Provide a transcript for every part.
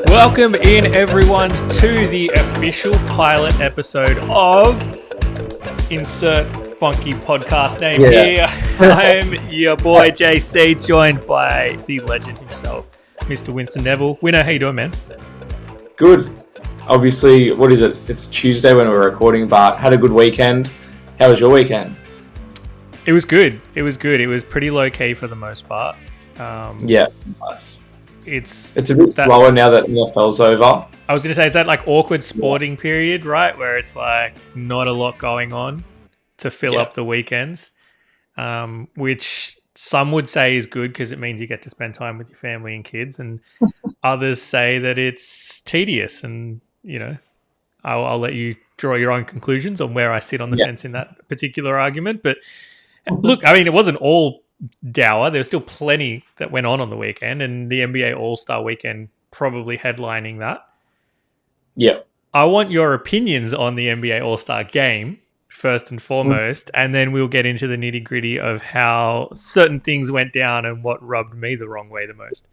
Welcome in, everyone, to the official pilot episode of Insert Funky Podcast Name here. I'm your boy JC, joined by the legend himself, Mr. Winston Neville. Winner, how you doing, man? Good. Obviously, what is it? It's Tuesday when we're recording, but had a good weekend. How was your weekend? It was good. It was pretty low-key for the most part. Nice. It's a bit slower now that NFL's over. I was going to say, it's that like awkward sporting period, right? Where it's like not a lot going on to fill up the weekends, which some would say is good because it means you get to spend time with your family and kids, and others say that it's tedious. And, you know, I'll let you draw your own conclusions on where I sit on the fence in that particular argument. But look, I mean, it wasn't all dour. There was still plenty that went on the weekend, and the NBA All-Star Weekend probably headlining that. Yeah. I want your opinions on the NBA All-Star Game first and foremost, and then we'll get into the nitty-gritty of how certain things went down and what rubbed me the wrong way the most.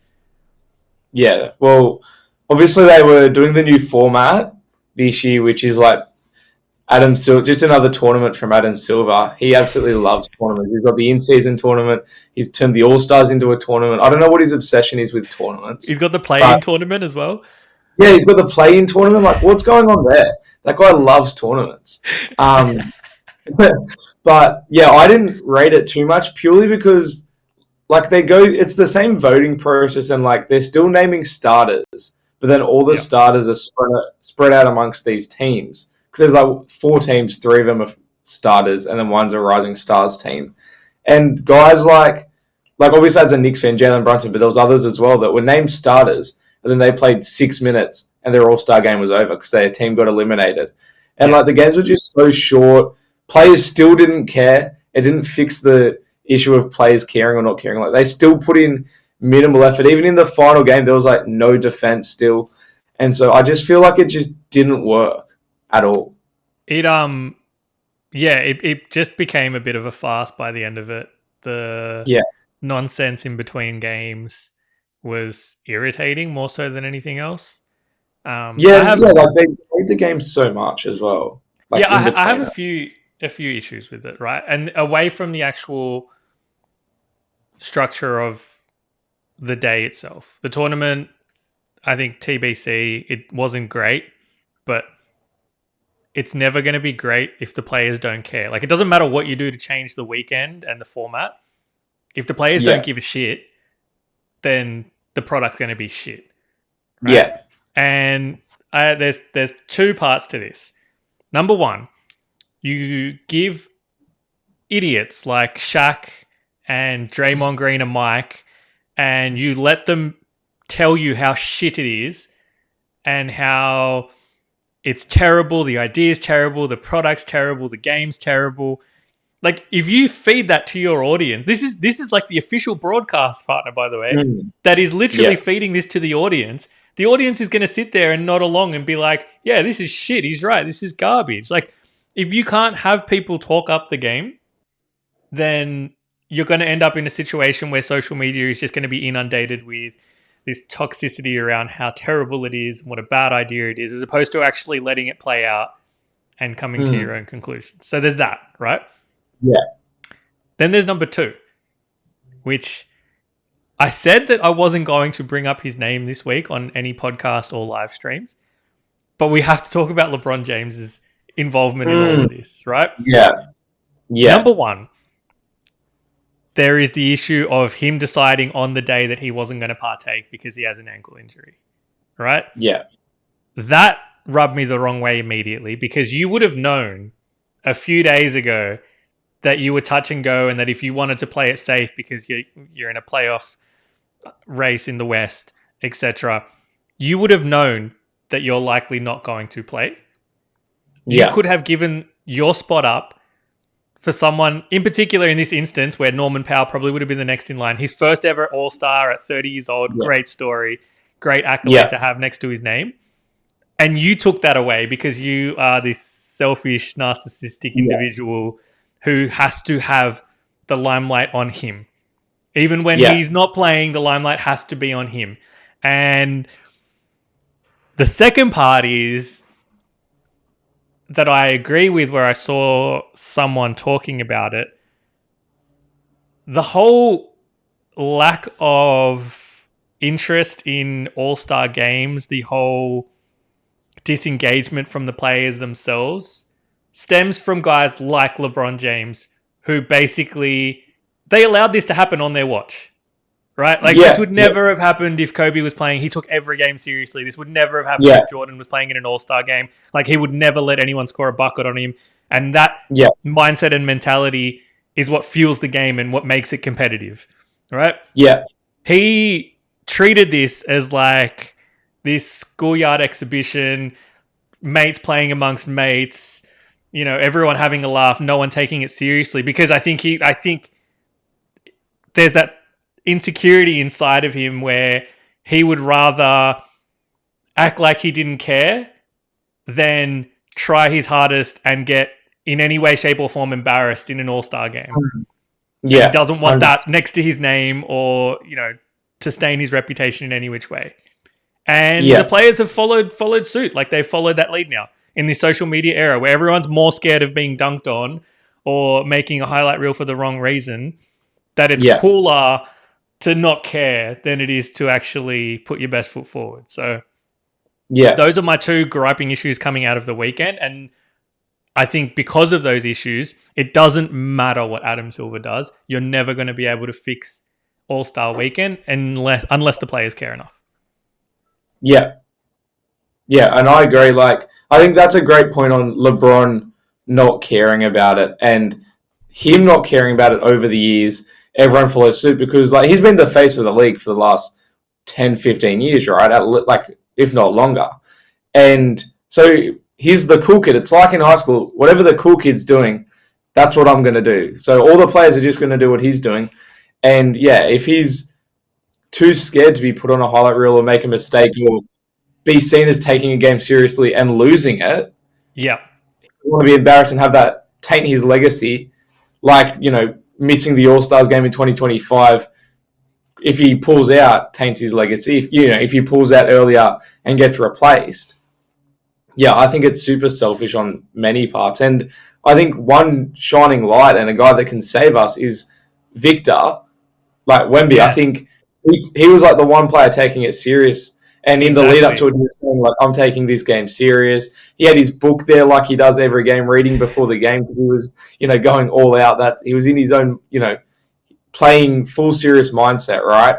Yeah, well, obviously they were doing the new format this year, which is like Adam Silver, just another tournament from Adam Silver. He absolutely loves tournaments. He's got the in-season tournament. He's turned the All-Stars into a tournament. I don't know what his obsession is with tournaments. He's got the play-in tournament as well. Yeah, he's got the play-in tournament. Like, what's going on there? That guy loves tournaments. But yeah, I didn't rate it too much purely because, like, it's the same voting process, and like they're still naming starters, but then all the starters are spread out amongst these teams. Because there's like 4 teams, 3 of them are starters, and then one's a Rising Stars team. And guys like obviously that's a Knicks fan, Jalen Brunson, but there was others as well that were named starters, and then they played 6 minutes, and their All-Star game was over because their team got eliminated. And like the games were just so short. Players still didn't care. It didn't fix the issue of players caring or not caring. Like they still put in minimal effort. Even in the final game, there was like no defense still. And so I just feel like it just didn't work at all. It just became a bit of a farce by the end of it. The nonsense in between games was irritating more so than anything else. Like they played the game so much as well. Like I have a few issues with it, right? And away from the actual structure of the day itself, the tournament, I think TBC, it wasn't great, but it's never going to be great if the players don't care. Like, it doesn't matter what you do to change the weekend and the format. If the players don't give a shit, then the product's going to be shit. Right? Yeah. And there's 2 parts to this. Number 1, you give idiots like Shaq and Draymond Green and Mike, and you let them tell you how shit it is and how it's terrible, the idea's terrible, the product's terrible, the game's terrible. Like, if you feed that to your audience, this is like the official broadcast partner, by the way, that is literally feeding this to the audience. The audience is going to sit there and nod along and be like, yeah, this is shit. He's right. This is garbage. Like, if you can't have people talk up the game, then you're going to end up in a situation where social media is just going to be inundated with this toxicity around how terrible it is and what a bad idea it is, as opposed to actually letting it play out and coming to your own conclusions. So there's that, right? Yeah. Then there's number 2, which I said that I wasn't going to bring up his name this week on any podcast or live streams, but we have to talk about LeBron James's involvement in all of this, right? Yeah. Number 1, there is the issue of him deciding on the day that he wasn't going to partake because he has an ankle injury, right? Yeah. That rubbed me the wrong way immediately, because you would have known a few days ago that you were touch and go, and that if you wanted to play it safe because you're in a playoff race in the West, etc., you would have known that you're likely not going to play. You could have given your spot up for someone, in particular in this instance, where Norman Powell probably would have been the next in line. His first ever All-Star at 30 years old. Great story. Great accolade to have next to his name. And you took that away because you are this selfish, narcissistic individual who has to have the limelight on him. Even when he's not playing, the limelight has to be on him. And the second part is that I agree with, where I saw someone talking about it. The whole lack of interest in all-star games, the whole disengagement from the players themselves stems from guys like LeBron James, who basically, they allowed this to happen on their watch, right? Like, this would never have happened if Kobe was playing. He took every game seriously. This would never have happened if Jordan was playing in an all-star game. Like, he would never let anyone score a bucket on him. And that mindset and mentality is what fuels the game and what makes it competitive, right? Yeah. He treated this as like this schoolyard exhibition, mates playing amongst mates, you know, everyone having a laugh, no one taking it seriously. Because I think there's that insecurity inside of him where he would rather act like he didn't care than try his hardest and get in any way, shape, or form embarrassed in an all-star game. Yeah. He doesn't want that next to his name, or, you know, to stain his reputation in any which way. And the players have followed suit. Like, they've followed that lead now in the social media era, where everyone's more scared of being dunked on or making a highlight reel for the wrong reason, that it's cooler to not care than it is to actually put your best foot forward. So those are my two griping issues coming out of the weekend. And I think because of those issues, it doesn't matter what Adam Silver does. You're never going to be able to fix All-Star Weekend unless the players care enough. Yeah. Yeah, and I agree. Like, I think that's a great point on LeBron not caring about it, and him not caring about it over the years. Everyone follows suit because, like, he's been the face of the league for the last 10, 15 years, right? Like, if not longer. And so he's the cool kid. It's like in high school, whatever the cool kid's doing, that's what I'm going to do. So all the players are just going to do what he's doing. And yeah, if he's too scared to be put on a highlight reel or make a mistake or be seen as taking a game seriously and losing it, he want to be embarrassed and have that taint his legacy, like, you know, missing the All-Stars game in 2025. If he pulls out, taints his legacy. If he pulls out earlier and gets replaced, I think it's super selfish on many parts. And I think one shining light and a guy that can save us is Victor, like Wemby. I think he was like the one player taking it serious. And in the lead up to it, he was saying, like, I'm taking this game serious. He had his book there like he does every game, reading before the game, because he was, you know, going all out. That he was in his own, you know, playing full serious mindset, right?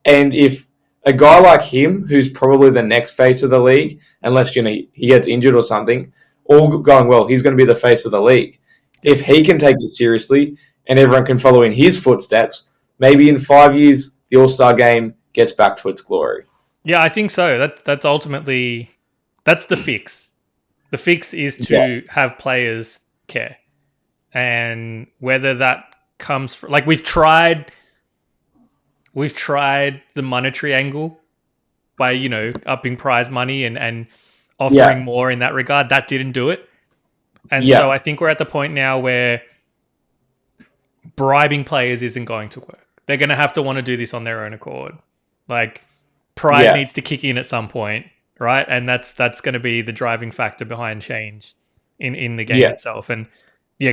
And if a guy like him, who's probably the next face of the league, unless, you know, he gets injured or something, all going well, he's going to be the face of the league. If he can take it seriously and everyone can follow in his footsteps, maybe in 5 years, the All-Star game gets back to its glory. Yeah, I think so. That's ultimately, that's the fix. The fix is to have players care. And whether that comes from, like, we've tried the monetary angle by, you know, upping prize money and offering more in that regard. That didn't do it. And so I think we're at the point now where bribing players isn't going to work. They're going to have to want to do this on their own accord. Like, pride needs to kick in at some point, right? And that's going to be the driving factor behind change in the game itself. And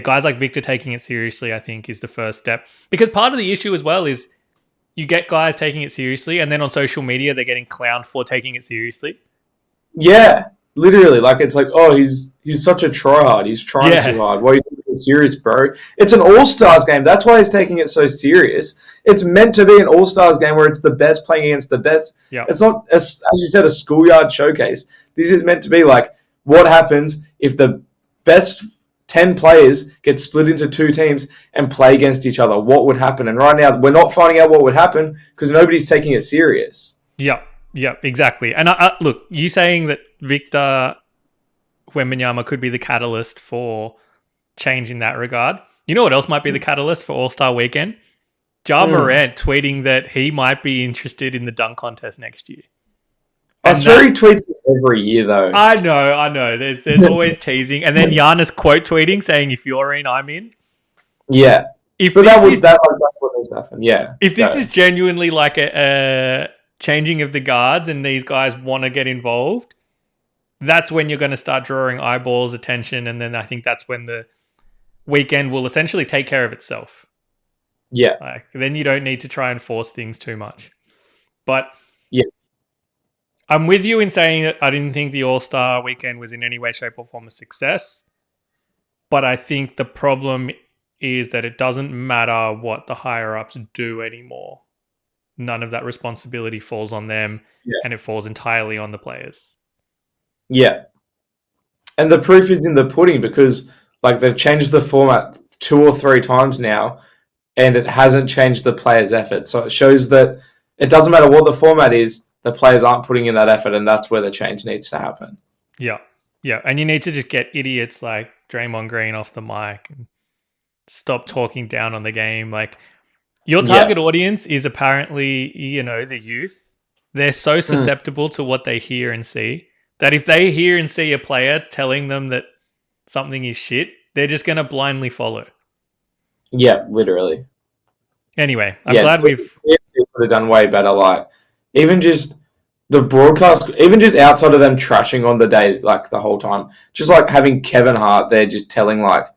guys like Victor taking it seriously, I think, is the first step. Because part of the issue as well is you get guys taking it seriously, and then on social media they're getting clowned for taking it seriously. Yeah, literally. Like, it's like, oh, he's such a tryhard. He's trying too hard. Why are you taking it serious, bro? It's an All-Stars game. That's why he's taking it so serious. It's meant to be an All-Stars game where it's the best playing against the best. Yeah. It's not, as you said, a schoolyard showcase. This is meant to be like, what happens if the best 10 players get split into two teams and play against each other? What would happen? And right now, we're not finding out what would happen because nobody's taking it serious. Yeah, exactly. And look, you saying that Victor Wembanyama could be the catalyst for change in that regard. You know what else might be the catalyst for All-Star Weekend? Ja Morant tweeting that he might be interested in the dunk contest next year. I swear he tweets this every year, though. I know. There's always teasing. And then Giannis quote tweeting saying, if you're in, I'm in. Yeah. if But this is that's what needs to happen. Yeah. if this is genuinely like a changing of the guards and these guys want to get involved, that's when you're going to start drawing eyeballs, attention, and then I think that's when the weekend will essentially take care of itself. Yeah. Like, then you don't need to try and force things too much. But yeah, I'm with you in saying that I didn't think the All-Star weekend was in any way, shape, or form a success. But I think the problem is that it doesn't matter what the higher-ups do anymore. None of that responsibility falls on them, and it falls entirely on the players. Yeah. And the proof is in the pudding because like they've changed the format 2 or 3 times now and it hasn't changed the players' effort. So it shows that it doesn't matter what the format is, the players aren't putting in that effort, and that's where the change needs to happen. Yeah. Yeah. And you need to just get idiots like Draymond Green off the mic and stop talking down on the game. Like, your target audience is apparently, the youth. They're so susceptible to what they hear and see that if they hear and see a player telling them that something is shit, they're just going to blindly follow. Yeah, literally. Anyway, I'm glad we've done way better. Like, even just the broadcast, even just outside of them trashing on the day, like the whole time, just like having Kevin Hart there just telling like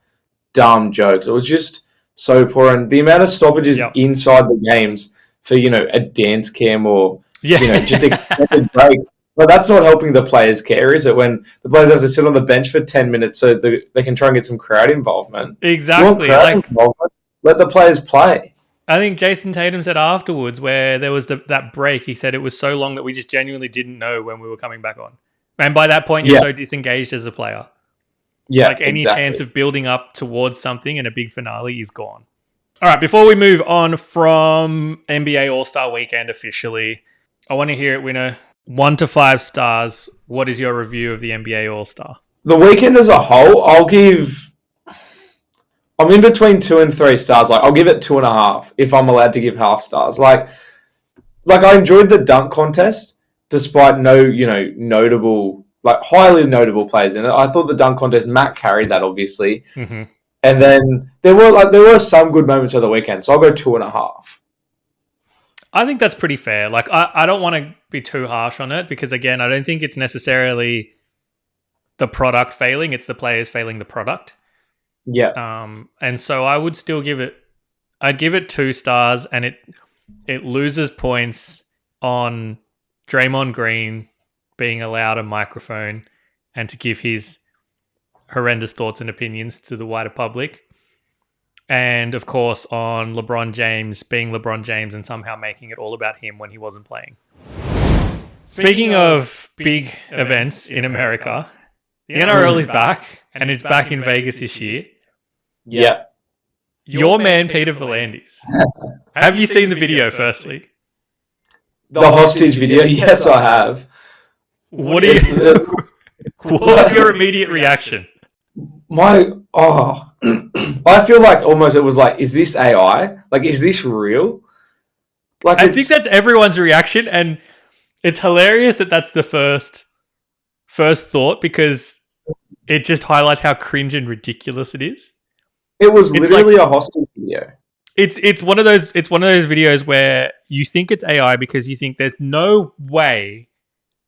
dumb jokes. It was just so poor. And the amount of stoppages inside the games for, a dance cam or, just extended breaks. But that's not helping the players care, is it? When the players have to sit on the bench for 10 minutes so they can try and get some crowd involvement. Exactly. Let the players play. I think Jason Tatum said afterwards where there was that break, he said it was so long that we just genuinely didn't know when we were coming back on. And by that point, you're so disengaged as a player. Yeah, like any chance of building up towards something in a big finale is gone. All right, before we move on from NBA All-Star Weekend officially, I want to hear it, winner. 1 to 5 stars. What is your review of the NBA All-Star? The weekend as a whole, I'm in between 2 and 3 stars. Like, I'll give it 2.5 if I'm allowed to give half stars. Like I enjoyed the dunk contest despite no, notable, like highly notable players in it. I thought the dunk contest, Matt carried that obviously, and then there were some good moments of the weekend. So I'll go 2.5. I think that's pretty fair. Like, I don't want to be too harsh on it because, again, I don't think it's necessarily the product failing. It's the players failing the product. Yeah. And so I would still I'd give it 2 stars, and it loses points on Draymond Green being allowed a microphone and to give his horrendous thoughts and opinions to the wider public. And, of course, on LeBron James being LeBron James and somehow making it all about him when he wasn't playing. Speaking of big events in America, the NRL is back, and it's back in Vegas this year. Yeah. Your man, Peter V'landys. Have you seen the video, firstly? The hostage video? Yes, I have. What was your immediate reaction? I feel like almost it was like, is this AI? Like, is this real? Like, I think that's everyone's reaction, and it's hilarious that that's the first thought because it just highlights how cringe and ridiculous it is. It was literally a hostage video. It's one of those videos where you think it's AI because you think there's no way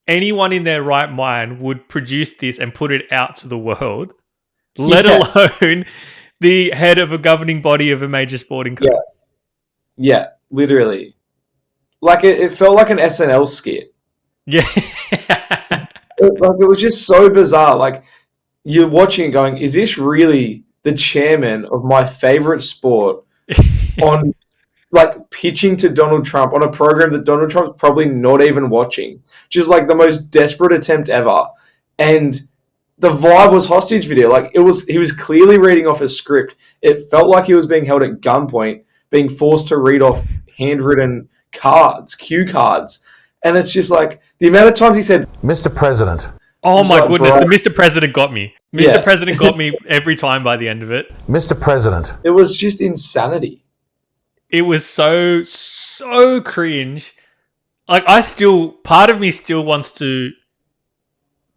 anyone in their right mind would produce this and put it out to the world, let alone the head of a governing body of a major sporting country. Yeah, literally. Like, it felt like an SNL skit. Yeah. It was just so bizarre. Like, you're watching and going, is this really the chairman of my favorite sport on, like, pitching to Donald Trump on a program that Donald Trump's probably not even watching? Just, like, the most desperate attempt ever. And the vibe was hostage video. Like, he was clearly reading off a script. It felt like he was being held at gunpoint, being forced to read off handwritten cue cards. And it's just like, the amount of times he said, Mr. President. Oh my goodness, the Mr. President got me. Mr. President got me every time by the end of it. Mr. President. It was just insanity. It was so cringe. Like, part of me still wants to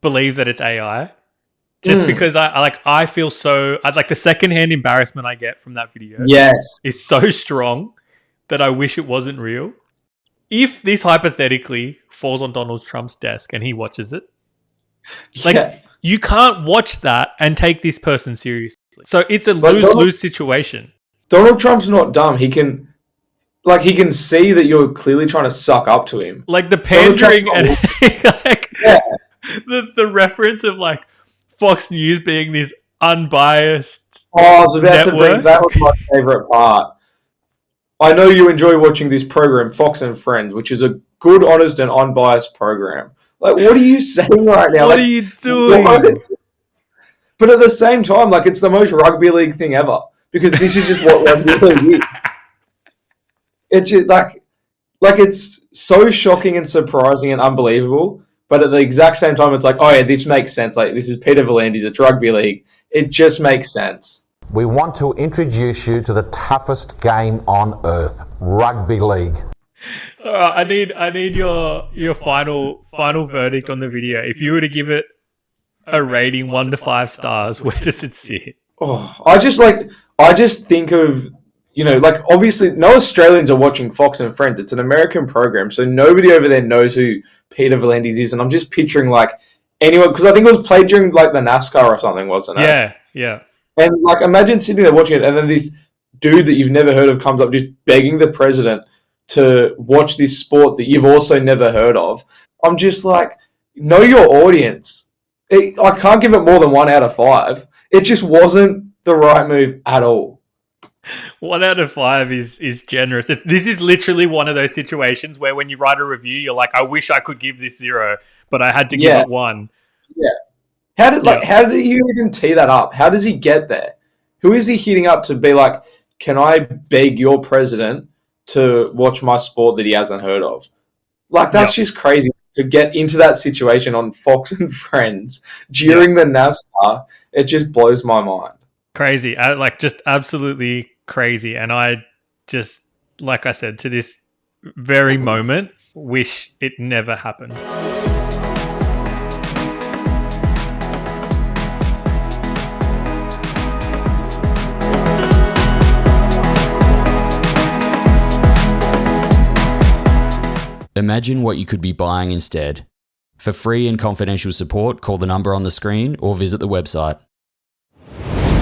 believe that it's AI. Just because I feel so like the secondhand embarrassment I get from that video Yes. is so strong that I wish it wasn't real. If this hypothetically falls on Donald Trump's desk and he watches it, like you can't watch that and take this person seriously. So it's a lose-lose situation. Donald Trump's not dumb. He can see that you're clearly trying to suck up to him. Like the pandering and like the reference of like Fox News being this unbiased I was about to network. bring that was my favorite part. I know you enjoy watching this program, Fox and Friends, which is a good, honest, and unbiased program. Like, what are you saying right now? What like, are you doing? But at the same time, like, it's the most rugby league thing ever because this is just what rugby league is. It's just like it's so shocking and surprising and unbelievable. But at the exact same time, it's like, oh yeah, this makes sense. Like, this is Peter V'landys, it's rugby league. It just makes sense. We want to introduce you to the toughest game on earth, rugby league. I need your final verdict on the video. If you were to give it a rating 1 to 5 stars, where does it sit? Oh, I just think of, like, obviously no Australians are watching Fox and Friends. It's an American program, so nobody over there knows who Peter V'landys is. And I'm just picturing like anyone, because I think it was played during like the NASCAR or something, wasn't it? Yeah. And like, imagine sitting there watching it, and then this dude that you've never heard of comes up just begging the president to watch this sport that you've also never heard of. I'm just like, know your audience. I can't give it more than 1 out of 5. It just wasn't the right move at all. 1 out of 5 is generous. This is literally one of those situations where when you write a review, you're like, I wish I could give this 0, but I had to give it 1. Yeah. How did you even tee that up? How does he get there? Who is he hitting up to be like, can I beg your president to watch my sport that he hasn't heard of? Like, that's just crazy to get into that situation on Fox and Friends during the NASCAR. It just blows my mind. Crazy. Like, just absolutely crazy. And I just, like I said, to this very moment, wish it never happened. Imagine what you could be buying instead. For free and confidential support, call the number on the screen or visit the website.